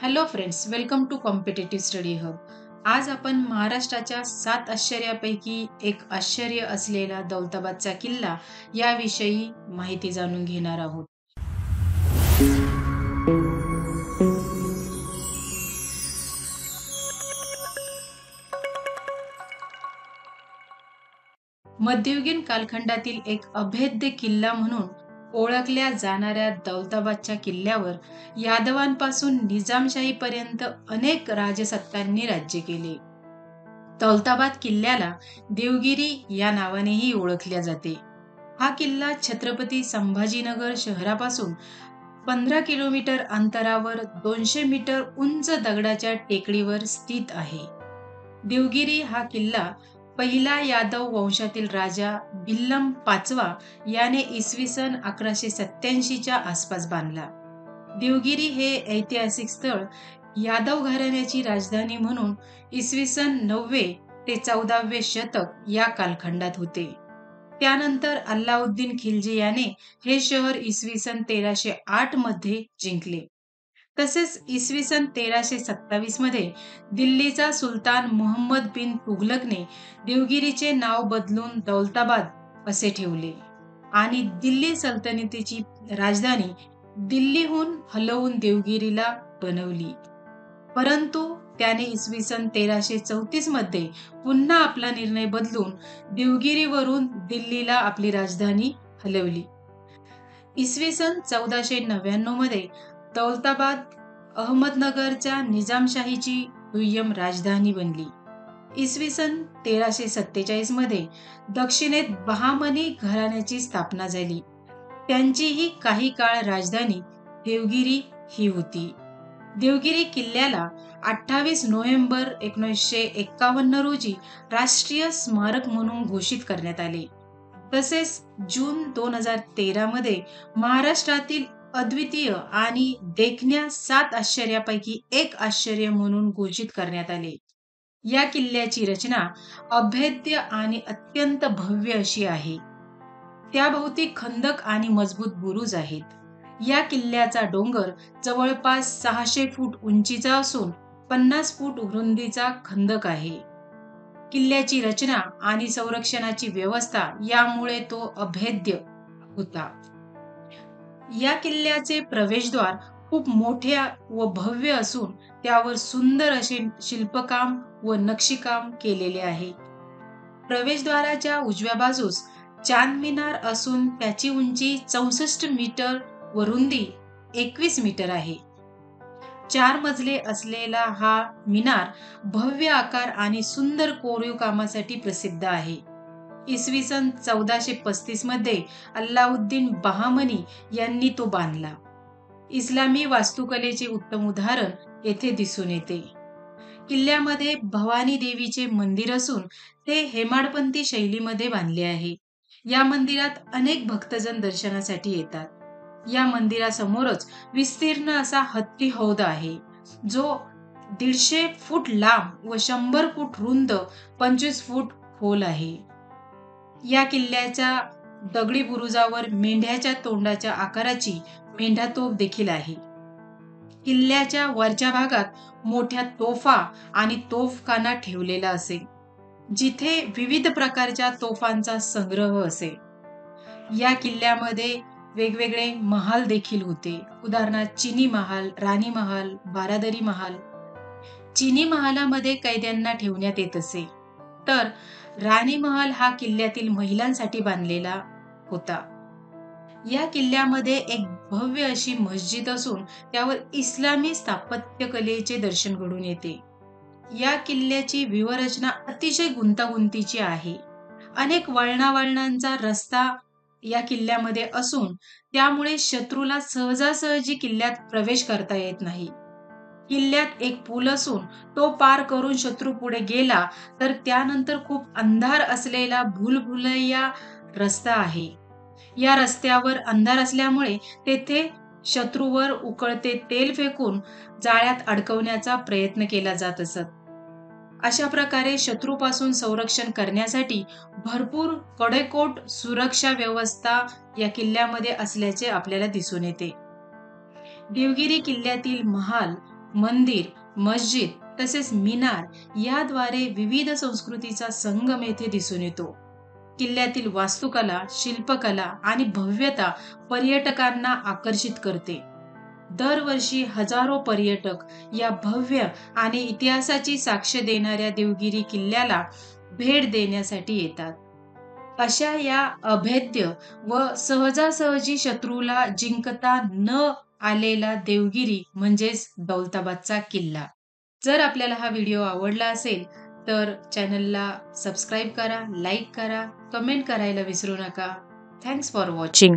Hello friends, welcome to competitive study hub. आज आपण महाराष्ट्राच्या 7 आश्चर्यापैकी एक आश्चर्य असलेला दौलताबादचा किल्ला याविषयी माहिती जाणून घेणार आहोत. मध्ययुगीन कालखंडातील एक अभेद्य किल्ला म्हणून ओळखल्या जाणाऱ्या दौलताबादच्या किल्ल्यावर यादवांपासून निजामशाहीपर्यंत अनेक राजसत्तांनी राज्य केले. दौलताबाद किल्ल्याला देवगिरी या नावानेही ओळखले जाते. हा किल्ला छत्रपती संभाजीनगर शहरापासून 15 किलोमीटर अंतरावर 200 मीटर उंच दगडाच्या टेकडीवर स्थित आहे. देवगिरी हा किल्ला पहिला यादव वंशातील राजा भिल्लम पाचवा याने इसवी सन 1187 च्या आसपास बांधला. देवगिरी हे ऐतिहासिक स्थळ यादव घराण्याची राजधानी म्हणून इसवी सन 9वे ते 14वे शतक या कालखंडात होते. त्यानंतर अल्लाउद्दीन खिल्जी याने हे शहर इसवी सन 1308 मध्ये जिंकले. तसेच इसवी सन 1327 मध्ये दिल्लीचा सुलतान मोहम्मद बिन तुघलकने देवगिरीचे नाव बदलून दौलताबाद असे ठेवले आणि दिल्ली सल्तनतीची राजधानी दिल्लीहून हलवून देवगिरीला बनवली. परंतु त्याने इसवी सन 1334 मध्ये पुन्हा आपला निर्णय बदलून देवगिरीवरून दिल्लीला आपली राजधानी हलवली. इसवी सन 1499 मध्ये दौलताबाद अहमदनगरच्या निजामशाहीची दुय्यम राजधानी बनली. इसवी सन 1347 मध्ये दक्षिणेत बहामनी घराण्याची स्थापना झाली. त्यांचीही काही काळ राजधानी देवगिरी ही होती. देवगिरी किल्ल्याला 28 नोव्हेंबर 1951 रोजी राष्ट्रीय स्मारक म्हणून घोषित करण्यात आले. तसेच जून 2013 मध्ये महाराष्ट्रातील अद्वितीय आणि देखण्या 7 आश्चर्यापैकी एक आश्चर्य म्हणून घोषित करण्यात आले. या किल्ल्याची रचना अभेद्य आणि अत्यंत भव्य अशी आहे. त्याभोवती खंदक आणि मजबूत बुरुज आहेत. या किल्ल्याचा डोंगर जवळपास 600 फूट उंचीचा असून 50 फूट रुंदीचा खंदक आहे. किल्ल्याची रचना आणि संरक्षणाची व्यवस्था यामुळे तो अभेद्य होता. या किल्ल्याचे प्रवेशद्वार खूप मोठे व भव्य असून त्यावर सुंदर असे शिल्पकाम व नक्षीकाम केलेले आहे. प्रवेशद्वाराच्या उजव्या बाजूस चांद मिनार असून त्याची उंची 64 मीटर व रुंदी 21 मीटर आहे. 4 मजले असलेला हा मिनार भव्य आकार आणि सुंदर कोरीव कामासाठी प्रसिद्ध आहे. इसवी सन 1435 मध्ये अल्लाउद्दीन बहामनी यांनी तो बांधला. इस्लामी वास्तुकलेचे उत्तम उदाहरण येथे दिसून येते. किल्ल्यामध्ये भवानी देवीचे मंदिर असून ते हेमाडपंथी शैलीमध्ये बांधले आहे. या मंदिरात अनेक भक्तजन दर्शनासाठी येतात. या मंदिरासमोरच विस्तीर्ण असा हत्ती हौद आहे, जो 150 फूट लांब व 100 फूट रुंद 25 फूट खोल आहे. या किल्ल्याच्या दगडी बुरुजावर मेंढ्याच्या तोंडाच्या आकाराची मेंढातोफ देखील आहे. किल्ल्याच्या वरच्या भागात मोठ्या तोफा आणि तोफखाना ठेवलेला असेल, जिथे विविध प्रकारच्या तोफांचा संग्रह असेल. या किल्ल्यामध्ये वेगवेगळे महाल देखील होते. उदाहरणार्थ चिनी महाल, राणी महाल, बारादरी महाल. चिनी महालामध्ये कैद्यांना ठेवण्यात येत असे, तर राणी महल हा किल्ल्यातील महिलांसाठी बांधलेला होता. या किल्ल्यामध्ये एक भव्य अशी मस्जिद असून त्यावर इस्लामी स्थापत्यकलेचे दर्शन घडून येते. या किल्ल्याची व्यूहरचना अतिशय गुंतागुंतीची आहे. अनेक वळणावळणांचा रस्ता या किल्ल्यामध्ये असून त्यामुळे शत्रूला सहजासहजी किल्ल्यात प्रवेश करता येत नाही. किल्ल्यात एक पूल असून तो पार करून शत्रू पुढे गेला तर त्यानंतर खूप अंधार असलेला भूलभुलैया रस्ता आहे. या रस्त्यावर अंधार असल्यामुळे तेथे शत्रूवर उकळते तेल फेकून जाळ्यात अडकवण्याचा प्रयत्न केला जात असत. अशा प्रकारे शत्रूपासून संरक्षण करण्यासाठी भरपूर कडेकोट सुरक्षा व्यवस्था या किल्ल्यामध्ये असल्याचे आपल्याला दिसून येते. देवगिरी किल्ल्यातील महाल मंदिर, मस्जिद तसेच मिनार याद्वारे विविध संस्कृतीचा संगम येथे दिसून येतो. किल्ल्यातील वास्तुकला, शिल्पकला आणि भव्यता पर्यटकांना आकर्षित करते. दरवर्षी हजारो पर्यटक या भव्य आणि इतिहासाची साक्ष देणाऱ्या देवगिरी किल्ल्याला भेट देण्यासाठी येतात. अशा या अभेद्य व सहजासहजी शत्रूला जिंकता न आलेला देवगिरी म्हणजेच दौलताबादचा किल्ला. जर आपल्याला हा व्हिडिओ आवडला असेल, तर चॅनलला सबस्क्राईब करा, लाईक करा, कमेंट करायला विसरू नका. Thanks for watching.